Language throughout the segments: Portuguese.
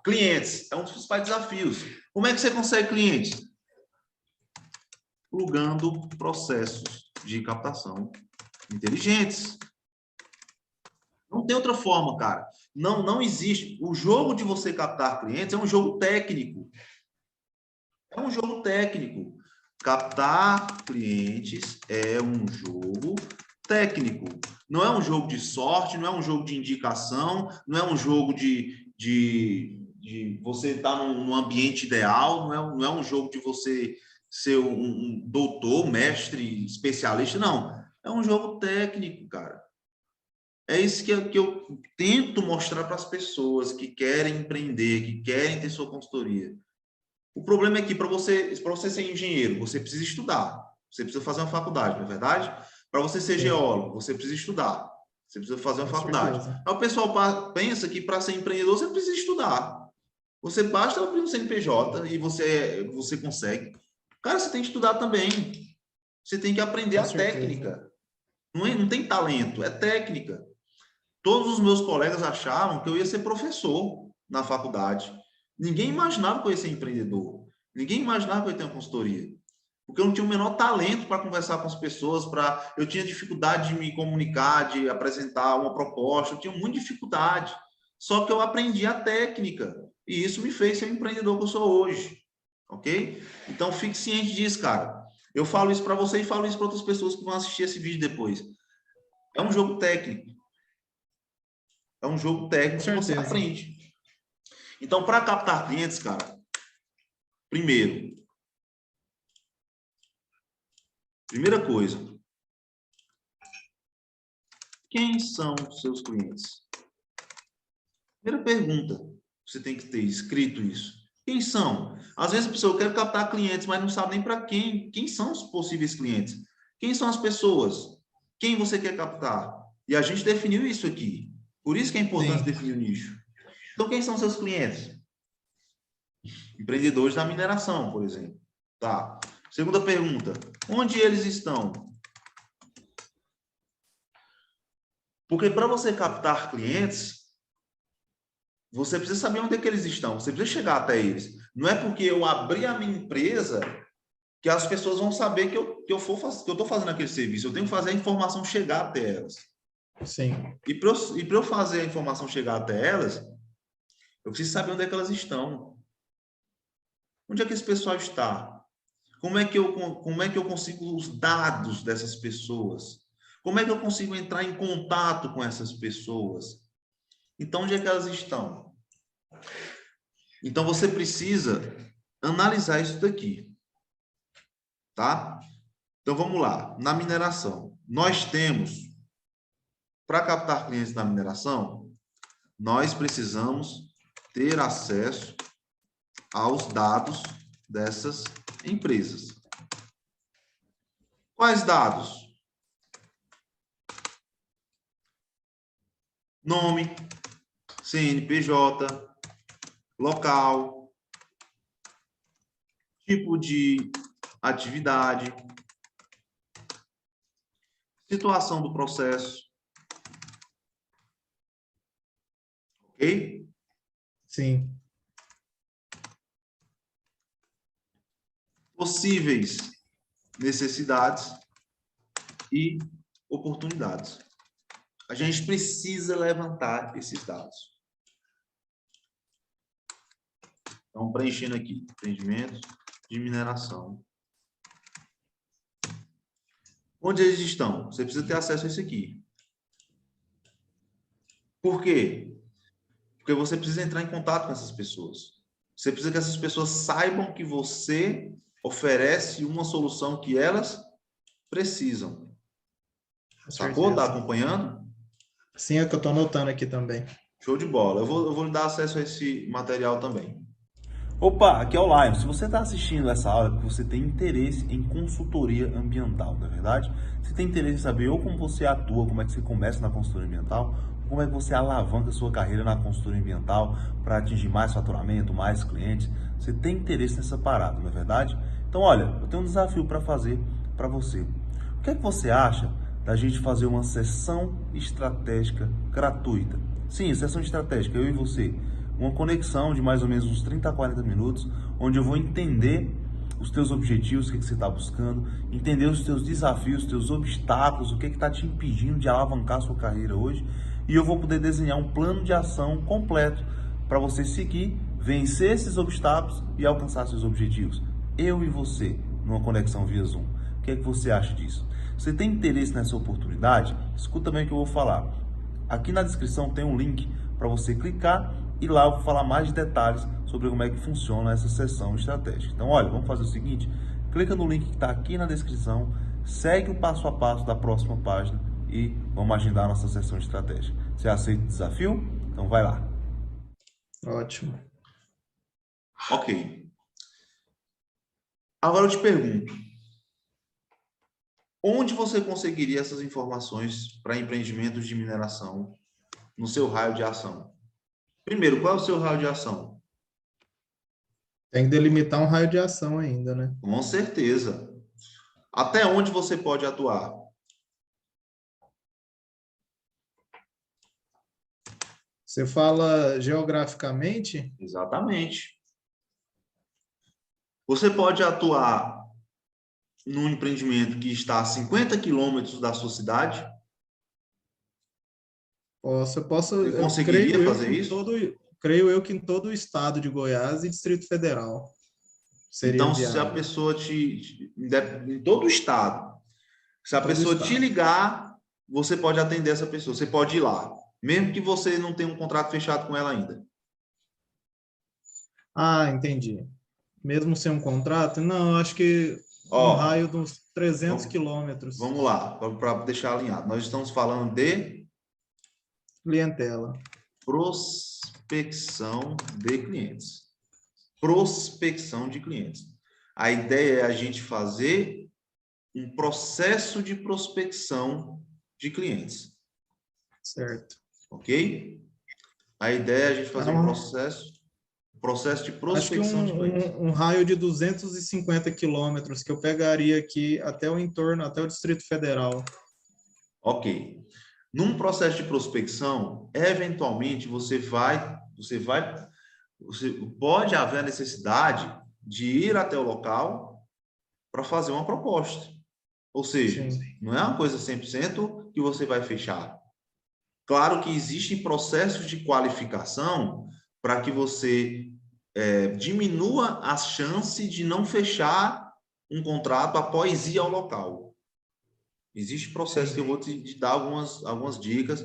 Clientes é um dos principais desafios. Como é que você consegue clientes? Plugando processos de captação inteligentes. Não tem outra forma, cara. Não existe. O jogo de você captar clientes é um jogo técnico. É um jogo técnico. Captar clientes é um jogo técnico. Não é um jogo de sorte, não é um jogo de indicação, não é um jogo de você estar num ambiente ideal, não é um jogo de você ser um doutor, mestre, especialista, não. É um jogo técnico, cara. É isso que eu tento mostrar para as pessoas que querem empreender, que querem ter sua consultoria. O problema é que para você ser engenheiro, você precisa estudar. Você precisa fazer uma faculdade, não é verdade? Para você ser Sim, geólogo, você precisa estudar. Você precisa fazer uma com faculdade. certeza. Aí o pessoal pensa que para ser empreendedor você precisa estudar. Você basta abrir um CNPJ e você consegue. Cara, você tem que estudar também. Você tem que aprender Com a certeza. técnica. Não tem talento, é técnica. Todos os meus colegas achavam que eu ia ser professor na faculdade. Ninguém imaginava que eu ia ser empreendedor. Ninguém imaginava que eu ia ter uma consultoria. Porque eu não tinha o menor talento para conversar com as pessoas, eu tinha dificuldade de me comunicar, de apresentar uma proposta, eu tinha muita dificuldade. Só que eu aprendi a técnica e isso me fez ser o empreendedor que eu sou hoje, ok? Então fique ciente disso, cara. Eu falo isso para você e falo isso para outras pessoas que vão assistir esse vídeo depois. É um jogo técnico. É um jogo Com técnico que você certeza. aprende. Então, para captar clientes, cara, primeira coisa, quem são seus clientes? Primeira pergunta, você tem que ter escrito isso. Quem são? Às vezes a pessoa quer captar clientes, mas não sabe nem para quem. Quem são os possíveis clientes? Quem são as pessoas? Quem você quer captar? E a gente definiu isso aqui. Por isso que é importante Sim. definir o nicho. Então, quem são seus clientes? Empreendedores da mineração, por exemplo. Tá. Segunda pergunta, onde eles estão? Porque para você captar clientes, você precisa saber onde é que eles estão, você precisa chegar até eles. Não é porque eu abri a minha empresa que as pessoas vão saber que eu estou fazendo aquele serviço. Eu tenho que fazer a informação chegar até elas. Sim. E para eu fazer a informação chegar até elas, eu preciso saber onde é que elas estão. Onde é que esse pessoal está? Como é que eu consigo os dados dessas pessoas? Como é que eu consigo entrar em contato com essas pessoas? Então, onde é que elas estão? Então, você precisa analisar isso daqui, tá? Então, vamos lá. Na mineração, nós temos, para captar clientes na mineração, nós precisamos ter acesso aos dados dessas empresas. Quais dados? Nome, CNPJ, local, tipo de atividade, situação do processo, ok? Sim. Possíveis necessidades e oportunidades. A gente precisa levantar esses dados. Então, preenchendo aqui, empreendimentos de mineração. Onde eles estão? Você precisa ter acesso a isso aqui. Por quê? Porque você precisa entrar em contato com essas pessoas. Você precisa que essas pessoas saibam que você oferece uma solução que elas precisam. Com Sacou? Tá certeza. acompanhando? Sim, é o que eu estou anotando aqui também. Show de bola. Eu vou lhe dar acesso a esse material também. Opa, aqui é o Lion. Se você está assistindo essa aula, é porque você tem interesse em consultoria ambiental, não é verdade? Você tem interesse em saber ou como você atua, como é que você começa na consultoria ambiental, ou como é que você alavanca a sua carreira na consultoria ambiental para atingir mais faturamento, mais clientes. Você tem interesse nessa parada, não é verdade? Então, olha, eu tenho um desafio para fazer para você. O que é que você acha da gente fazer uma sessão estratégica gratuita? Sim, sessão estratégica, eu e você. uma conexão de mais ou menos uns 30 a 40 minutos, onde eu vou entender os teus objetivos, o que você está buscando, entender os teus desafios, os teus obstáculos, o que está te impedindo de alavancar a sua carreira hoje, e eu vou poder desenhar um plano de ação completo para você seguir, vencer esses obstáculos e alcançar seus objetivos. Eu e você, numa conexão via Zoom. O que é que você acha disso? Você tem interesse nessa oportunidade? Escuta bem o que eu vou falar. Aqui na descrição tem um link para você clicar e lá eu vou falar mais de detalhes sobre como é que funciona essa sessão estratégica. Então, olha, vamos fazer o seguinte, clica no link que está aqui na descrição, segue o passo a passo da próxima página e vamos agendar a nossa sessão estratégica. Você aceita o desafio? Então vai lá. Ótimo. Ok. Agora eu te pergunto, onde você conseguiria essas informações para empreendimentos de mineração no seu raio de ação? Primeiro, qual é o seu raio de ação? Tem que delimitar um raio de ação ainda, né? Com certeza. Até onde você pode atuar? Você fala geograficamente? Exatamente. Você pode atuar num empreendimento que está a 50 quilômetros da sua cidade? Posso, Você eu conseguiria fazer isso? creio eu que em todo o estado de Goiás e Distrito Federal seria Então, se a viável. pessoa em todo o estado, se a Todo o pessoa te estado. ligar, você pode atender essa pessoa, você pode ir lá, mesmo que você não tenha um contrato fechado com ela ainda. Ah, entendi. Mesmo sem um contrato? Não, eu acho que no Ó, raio de uns 300 vamos, quilômetros. vamos lá, para deixar alinhado. Nós estamos falando de Clientela. prospecção de clientes. Prospecção de clientes. A ideia é a gente fazer um processo de prospecção de clientes. Certo. Ok? A ideia é a gente fazer um Então, processo de acho que prospecção de clientes. um raio de 250 quilômetros que eu pegaria aqui até o entorno, até o Distrito Federal. Ok. Num processo de prospecção, eventualmente você pode haver a necessidade de ir até o local para fazer uma proposta. Ou seja, Sim. não é uma coisa 100% que você vai fechar. Claro que existem processos de qualificação para que você diminua a chance de não fechar um contrato após ir ao local. Existe processo que eu vou te dar algumas dicas.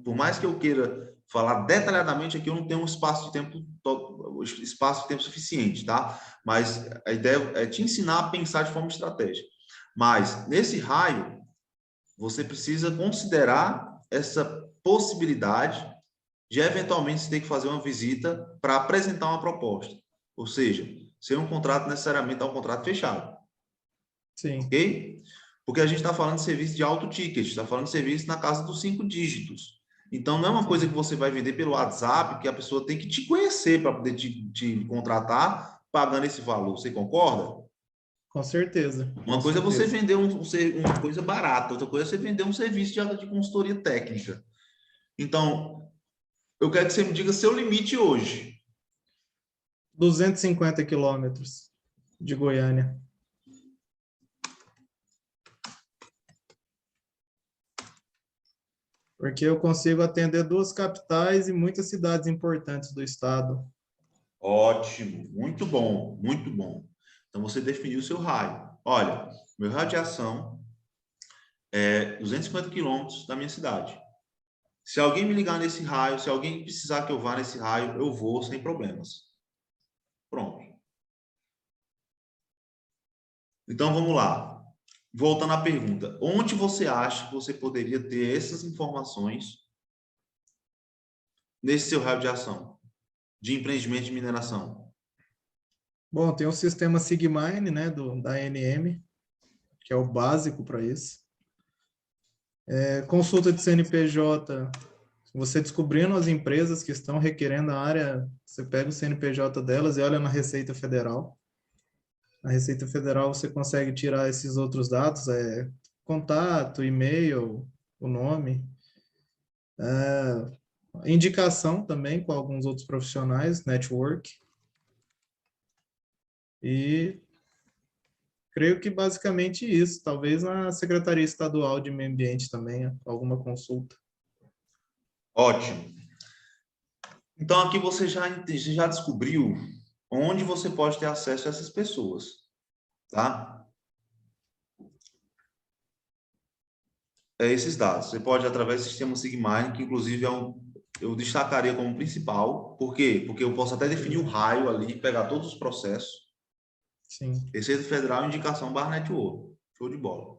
Por mais que eu queira falar detalhadamente aqui, eu não tenho um espaço de tempo suficiente, tá? Mas a ideia é te ensinar a pensar de forma estratégica. Mas nesse raio, você precisa considerar essa possibilidade de eventualmente você ter que fazer uma visita para apresentar uma proposta. Ou seja, ser um contrato necessariamente é um contrato fechado. Sim. Ok? Porque a gente está falando de serviço de alto ticket, está falando de serviço na casa dos 5 dígitos. Então, não é uma coisa que você vai vender pelo WhatsApp, que a pessoa tem que te conhecer para poder te contratar pagando esse valor. Você concorda? Com certeza. Uma coisa é você vender uma coisa barata, outra coisa é você vender um serviço de consultoria técnica. Então, eu quero que você me diga seu limite hoje. 250 quilômetros de Goiânia. Porque eu consigo atender 2 capitais e muitas cidades importantes do estado. Ótimo, muito bom, muito bom. Então, você definiu o seu raio. Olha, meu raio de ação é 250 quilômetros da minha cidade. Se alguém me ligar nesse raio, se alguém precisar que eu vá nesse raio, eu vou sem problemas. Pronto. Então, vamos lá. Voltando à pergunta, onde você acha que você poderia ter essas informações nesse seu raio de ação de empreendimento de mineração? Bom, tem o sistema Sigmine, né, da ANM, que é o básico para isso. Consulta de CNPJ, você descobrindo as empresas que estão requerendo a área, você pega o CNPJ delas e olha na Receita Federal. Na Receita Federal você consegue tirar esses outros dados, contato, e-mail, o nome. Indicação também com alguns outros profissionais, network. E creio que basicamente isso. Talvez na Secretaria Estadual de Meio Ambiente também, alguma consulta. Ótimo. Então, aqui você já descobriu onde você pode ter acesso a essas pessoas, tá? Esses dados. Você pode, através do sistema Sigmine, que inclusive eu destacaria como principal. Por quê? Porque eu posso até definir o raio ali, pegar todos os processos. Sim. Receita Federal, indicação Barnett-Ouro. Show de bola.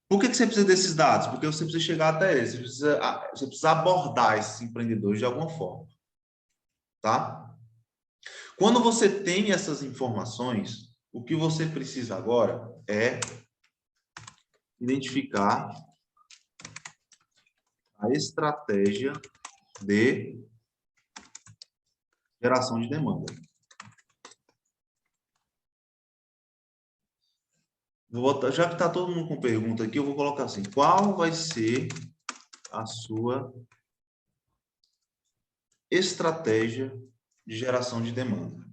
Por que você precisa desses dados? Porque você precisa chegar até eles. Você precisa abordar esses empreendedores de alguma forma. Tá? Quando você tem essas informações, o que você precisa agora é identificar a estratégia de geração de demanda. Vou botar, já que está todo mundo com pergunta aqui, eu vou colocar assim: qual vai ser a sua estratégia de geração de demanda?